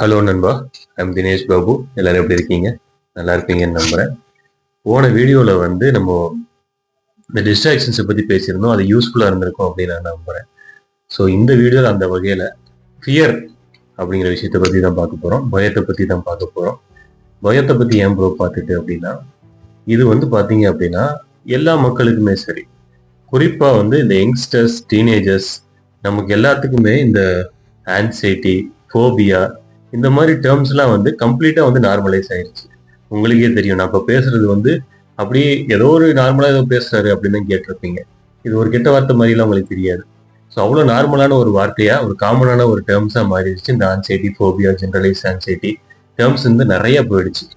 Hello நண்பா, I'm Dinesh Babu. எல்லாரும் எப்படி இருக்கீங்க? நல்லா இருப்பீங்கன்னு நம்புறேன். போன வீடியோவில் வந்து நம்ம இந்த டிஸ்ட்ராக்ஷன்ஸை பற்றி பேசியிருந்தோம். அது யூஸ்ஃபுல்லாக இருந்திருக்கும் அப்படின்னு நான் நம்புறேன். ஸோ இந்த வீடியோவில் அந்த வகையில் ஃபியர் அப்படிங்கிற விஷயத்தை பற்றி தான் பார்க்க போகிறோம். பயத்தை பற்றி தான் பார்க்க போகிறோம். பயத்தை பற்றி ஏன் ப்ரோ பார்த்துட்டு அப்படின்னா, இது வந்து பார்த்தீங்க அப்படின்னா எல்லா மக்களுக்குமே சரி, குறிப்பாக வந்து இந்த யங்ஸ்டர்ஸ், டீனேஜர்ஸ், நமக்கு எல்லாத்துக்குமே இந்த ஆன்சைட்டி, ஃபோபியா இந்த மாதிரி டேர்ம்ஸ்லாம் வந்து கம்ப்ளீட்டாக வந்து நார்மலைஸ் ஆயிடுச்சு. உங்களுக்கே தெரியும், நான் இப்போ பேசுறது வந்து அப்படியே ஏதோ ஒரு நார்மலாக ஏதோ பேசுறாரு அப்படின்னு தான் கேட்டிருப்பீங்க. இது ஒரு கெட்ட வார்த்தை மாதிரிலாம் உங்களுக்கு தெரியாது. ஸோ அவ்வளோ நார்மலான ஒரு வார்த்தையா, ஒரு காமனான ஒரு டேர்ம்ஸாக மாறிடுச்சு இந்த anxiety, phobia, generalise anxiety terms வந்து நிறைய போயிடுச்சு.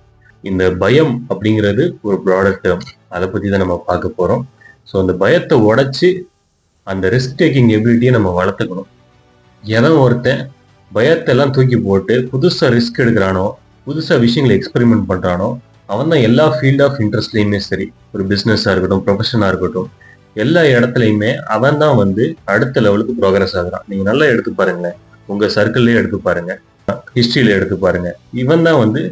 இந்த பயம் அப்படிங்கிறது ஒரு ப்ராடர் டேர்ம். அதை பற்றி தான் நம்ம பார்க்க போகிறோம். ஸோ அந்த பயத்தை உடைச்சு அந்த ரிஸ்க் டேக்கிங் எபிலிட்டியை நம்ம வளர்த்துக்கணும். எவன் ஒருத்தன் பயத்தெல்லாம் தூக்கி போட்டு புதுசாக ரிஸ்க் எடுக்கிறானோ, புதுசாக விஷயங்களை எக்ஸ்பெரிமெண்ட் பண்ணுறானோ, அவன் தான் எல்லா ஃபீல்ட் ஆஃப் இன்ட்ரெஸ்ட்லையுமே சரி, ஒரு பிஸ்னஸாக இருக்கட்டும், ப்ரொஃபஷனாக இருக்கட்டும், எல்லா இடத்துலையுமே அவன் தான் வந்து அடுத்த லெவலுக்கு ப்ரோக்ரஸ் ஆகுறான். நீங்கள் நல்லா எடுத்து பாருங்களேன், உங்கள் சர்க்கிள்லேயே எடுத்து பாருங்க, ஹிஸ்ட்ரியில் எடுத்து பாருங்க. இவன் தான் வந்து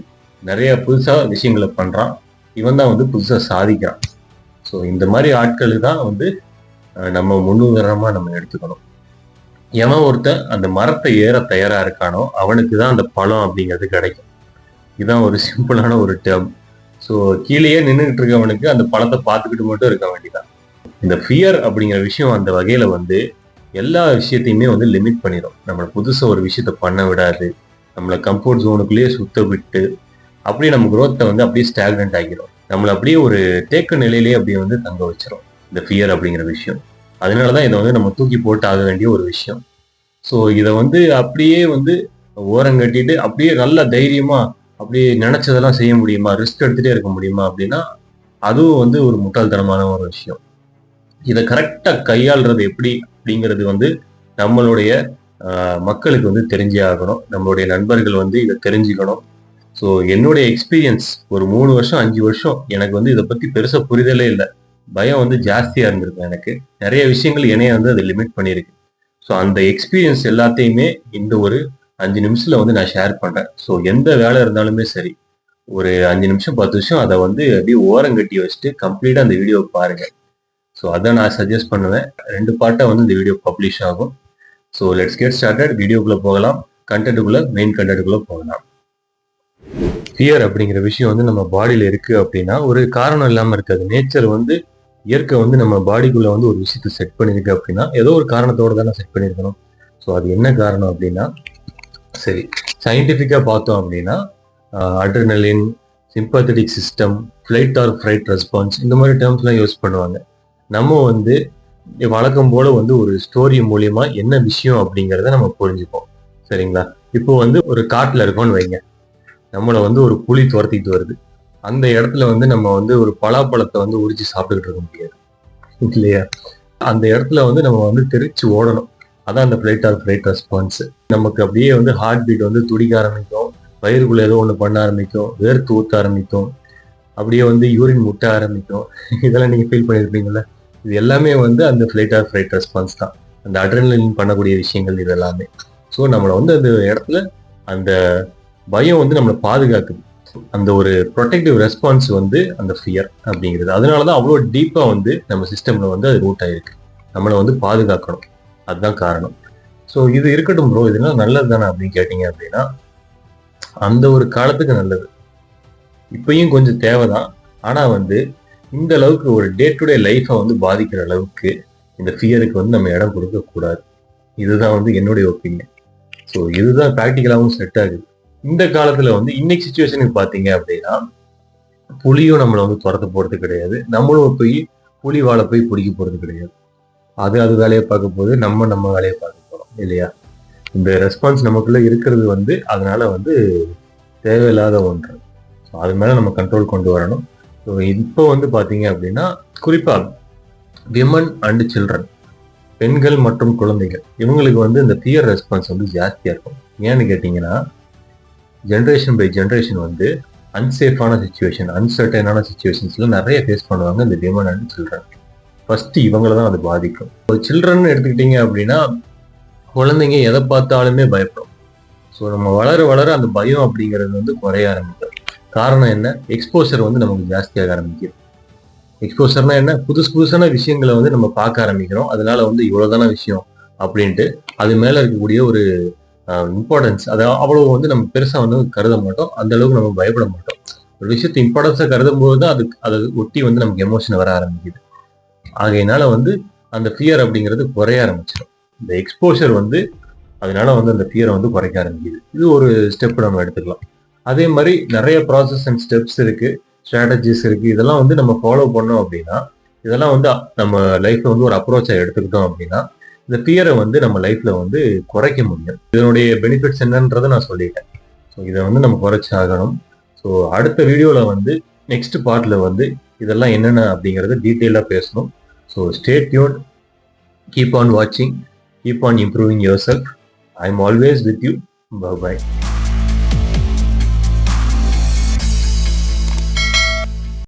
நிறைய புதுசாக விஷயங்களை பண்ணுறான். இவன் தான் வந்து புதுசாக சாதிக்கிறான். ஸோ இந்த மாதிரி ஆட்களுக்கு தான் வந்து நம்ம முன்னுதாரணமாக நம்ம எடுத்துக்கணும். எவன் ஒருத்தன் அந்த மரத்தை ஏற தயாரா இருக்கானோ அவனுக்கு தான் அந்த பழம் அப்படிங்கிறது கிடைக்கும். இதுதான் ஒரு சிம்பிளான ஒரு டேர்ம். ஸோ கீழேயே நின்றுகிட்டு இருக்கவனுக்கு அந்த பழத்தை பார்த்துக்கிட்டு மட்டும் இருக்க வேண்டியதான். இந்த ஃபியர் அப்படிங்கிற விஷயம் அந்த வகையில வந்து எல்லா விஷயத்தையுமே வந்து லிமிட் பண்ணிடும். நம்மளை புதுசாக ஒரு விஷயத்த பண்ண விடாது. நம்மளை கம்ஃபர்ட் ஜோனுக்குள்ளேயே சுத்த விட்டு அப்படியே நம்ம குரோத்தை வந்து அப்படியே ஸ்டாக்னன்ட் ஆகிடும். நம்மளை அப்படியே ஒரு தேக்க நிலையிலேயே அப்படியே வந்து தங்க வச்சிடும் இந்த ஃபியர் அப்படிங்கிற விஷயம். அதனாலதான் இதை வந்து நம்ம தூக்கி போட்டு ஆக வேண்டிய ஒரு விஷயம். ஸோ இதை வந்து அப்படியே வந்து ஓரங்கட்டிட்டு அப்படியே நல்ல தைரியமா அப்படியே நினைச்சதெல்லாம் செய்ய முடியுமா, ரிஸ்க் எடுத்துட்டே இருக்க முடியுமா அப்படின்னா அதுவும் வந்து ஒரு முட்டாள்தனமான ஒரு விஷயம். இதை கரெக்டா கையாளுறது எப்படி அப்படிங்கிறது வந்து நம்மளுடைய மக்களுக்கு வந்து தெரிஞ்சே ஆகணும். நம்மளுடைய நண்பர்கள் வந்து இதை தெரிஞ்சுக்கணும். ஸோ என்னுடைய எக்ஸ்பீரியன்ஸ் ஒரு 3 வருஷம் 5 வருஷம் எனக்கு வந்து இதை பத்தி பெருசா புரிதலே இல்லை. பயம் வந்து ஜாஸ்தியா இருந்திருக்கும். எனக்கு நிறைய விஷயங்கள் என்னைய வந்து அதை லிமிட் பண்ணியிருக்கு. ஸோ அந்த எக்ஸ்பீரியன்ஸ் எல்லாத்தையுமே இந்த ஒரு 5 நிமிஷத்துல வந்து நான் ஷேர் பண்றேன். ஸோ எந்த வேலை இருந்தாலுமே சரி, ஒரு 5 நிமிஷம் 10 நிமிஷம் அதை வந்து அப்படியே ஓரம் கட்டி வச்சுட்டு கம்ப்ளீட்டா அந்த வீடியோ பாருங்க. ஸோ அதை நான் சஜஸ்ட் பண்ணுவேன். 2 பார்ட்டா வந்து இந்த வீடியோ பப்ளிஷ் ஆகும். So let's get started. வீடியோக்குள்ள போகலாம், மெயின் கண்டென்ட்டுக்குள்ள போகலாம். ஃபியர் அப்படிங்கிற விஷயம் வந்து நம்ம பாடியில இருக்கு அப்படின்னா ஒரு காரணம் இல்லாம இருக்காது. நேச்சர் வந்து, இயற்கை வந்து நம்ம பாடிக்குள்ள வந்து ஒரு விஷயத்த செட் பண்ணிருக்கு அப்படின்னா ஏதோ ஒரு காரணத்தோட தானே செட் பண்ணியிருக்கணும். ஸோ அது என்ன காரணம் அப்படின்னா, சரி சயின்டிஃபிக்கா பார்த்தோம் அப்படின்னா adrenaline, sympathetic system, flight or fright response இந்த மாதிரி டேர்ம்ஸ்லாம் யூஸ் பண்ணுவாங்க. நம்ம வந்து வழக்கம் போல வந்து ஒரு ஸ்டோரி மூலியமா என்ன விஷயம் அப்படிங்கிறத நம்ம புரிஞ்சுப்போம். சரிங்களா? இப்போ வந்து ஒரு காட்டுல இருக்கோம்னு வைங்க, நம்மளை வந்து ஒரு புலி துரத்திட்டு வருது. அந்த இடத்துல வந்து நம்ம வந்து ஒரு பலாப்பழத்தை வந்து உரிச்சு சாப்பிட்டுக்கிட்டு இருக்க முடியாது இல்லையா? அந்த இடத்துல வந்து நம்ம வந்து தெரிச்சு ஓடணும். அதான் அந்த ஃபிளைட் ஆர் ஃப்ரைட் ரெஸ்பான்ஸ். நமக்கு அப்படியே வந்து ஹார்ட் பீட் வந்து துடிக்க ஆரம்பிக்கும், வயிறுக்குள்ள ஏதோ ஒன்று பண்ண ஆரம்பிக்கும், வேர்த்து ஊத்த ஆரம்பிக்கும், அப்படியே வந்து யூரின் முட்ட ஆரம்பிக்கும். இதெல்லாம் நீங்க ஃபீல் பண்ணியிருப்பீங்கல்ல. இது எல்லாமே வந்து அந்த ஃபிளைட் ஆர் ஃப்ரைட் ரெஸ்பான்ஸ் தான். அந்த அட்ரினலின் பண்ணக்கூடிய விஷயங்கள் இது எல்லாமே. ஸோ நம்மளை வந்து அந்த இடத்துல அந்த பயம் வந்து நம்மளை பாதுகாக்குது. அந்த ஒரு ப்ரொடெக்டிவ் ரெஸ்பான்ஸ் வந்து அந்த ஃபியர் அப்படிங்கிறது. அதனாலதான் அவ்வளோ டீப்பா வந்து நம்ம சிஸ்டம்ல வந்து அது ரூட் ஆயிருக்கு. நம்மளை வந்து பாதுகாக்கணும், அதுதான் காரணம். ஸோ இது இருக்கட்டும் ப்ரோ, இதெல்லாம் நல்லது தானே அப்படின்னு கேட்டீங்க அப்படின்னா அந்த ஒரு காலத்துக்கு நல்லது, இப்பயும் கொஞ்சம் தேவைதான். ஆனா வந்து இந்த அளவுக்கு ஒரு டே டு டே லைஃபை வந்து பாதிக்கிற அளவுக்கு இந்த ஃபியருக்கு வந்து நம்ம இடம் கொடுக்க கூடாது. இதுதான் வந்து என்னுடைய ஒப்பீனியன். ஸோ இதுதான் ப்ராக்டிக்கலாகவும் செட் ஆகுது. இந்த காலத்துல வந்து இன்னைக்கு சிச்சுவேஷனுக்கு பாத்தீங்க அப்படின்னா புலியும் நம்மளை வந்து துரத்த போறது கிடையாது, நம்மளும் போய் புலி வாழை போய் பிடிக்க போறது கிடையாது. அது வேலையை பார்க்க போகுது, நம்ம வேலையை பார்க்க போறோம் இல்லையா? இந்த ரெஸ்பான்ஸ் நமக்குள்ள இருக்கிறது வந்து அதனால வந்து தேவையில்லாத ஒன்று. அது மேல நம்ம கண்ட்ரோல் கொண்டு வரணும். ஸோ இப்போ வந்து பாத்தீங்க அப்படின்னா குறிப்பா விமன் அண்ட் சில்ட்ரன், பெண்கள் மற்றும் குழந்தைகள், இவங்களுக்கு வந்து இந்த ஃபியர் ரெஸ்பான்ஸ் வந்து ஜாஸ்தியா இருக்கும். ஏன்னு கேட்டீங்கன்னா ஜென்ரேஷன் பை ஜென்ரேஷன் வந்து அன்சேஃபான சிச்சுவேஷன், அன்சர்டனான சிச்சுவேஷன்ஸ்ல நிறைய ஃபேஸ் பண்ணுவாங்க இந்த விமன் அண்ட் சில்ட்ரன். ஃபர்ஸ்ட் இவங்களை தான் அது பாதிக்கும். ஒரு சில்ட்ரன் எடுத்துக்கிட்டீங்க அப்படின்னா குழந்தைங்க எதை பார்த்தாலுமே பயப்படும். ஸோ நம்ம வளர வளர அந்த பயம் அப்படிங்கிறது வந்து குறைய ஆரம்பிக்கும். காரணம் என்ன? எக்ஸ்போஷர் வந்து நமக்கு ஜாஸ்தியாக ஆரம்பிக்குது. எக்ஸ்போஷர்னா என்ன? புதுசான விஷயங்களை வந்து நம்ம பார்க்க ஆரம்பிக்கிறோம். அதனால வந்து இவ்வளவுதான விஷயம் அப்படின்ட்டு அது மேல இருக்கக்கூடிய ஒரு இம்பார்ட்டன்ஸ் அதை அவ்வளவு வந்து நம்ம பெருசா வந்து கருத மாட்டோம். அந்த அளவுக்கு நம்ம பயப்பட மாட்டோம். ஒரு விஷயத்தை இம்பார்ட்டன்ஸா கருதும் போது தான் அதை ஒட்டி வந்து நமக்கு எமோஷன் வர ஆரம்பிக்குது. ஆகையினால வந்து அந்த ஃபியர் அப்படிங்கிறது குறைய ஆரம்பிச்சிடும். இந்த எக்ஸ்போஷர் வந்து அதனால வந்து அந்த ஃபியரை வந்து குறைக்க ஆரம்பிக்குது. இது ஒரு ஸ்டெப் நம்ம எடுத்துக்கலாம். அதே மாதிரி நிறைய ப்ராசஸ் அண்ட் ஸ்டெப்ஸ் இருக்கு, ஸ்ட்ராட்டஜிஸ் இருக்கு. இதெல்லாம் வந்து நம்ம ஃபாலோ பண்ணோம் அப்படின்னா, இதெல்லாம் வந்து நம்ம லைஃப்ல வந்து ஒரு அப்ரோச்சா எடுத்துக்கிட்டோம் அப்படின்னா, இந்த ஃபியரை வந்து நம்ம லைஃப்ல வந்து குறைக்க முடியும். இதனுடைய பெனிஃபிட்ஸ் என்னன்றதை நான் சொல்லிட்டேன். ஸோ இதை வந்து நம்ம குறைச்சி ஆகணும். ஸோ அடுத்த வீடியோல வந்து நெக்ஸ்ட் பார்ட்ல வந்து இதெல்லாம் என்னென்ன அப்படிங்கறத டீட்டெயிலா பேசணும். So stay tuned, keep on வாட்சிங், keep on improving yourself. I am always with you. Bye bye.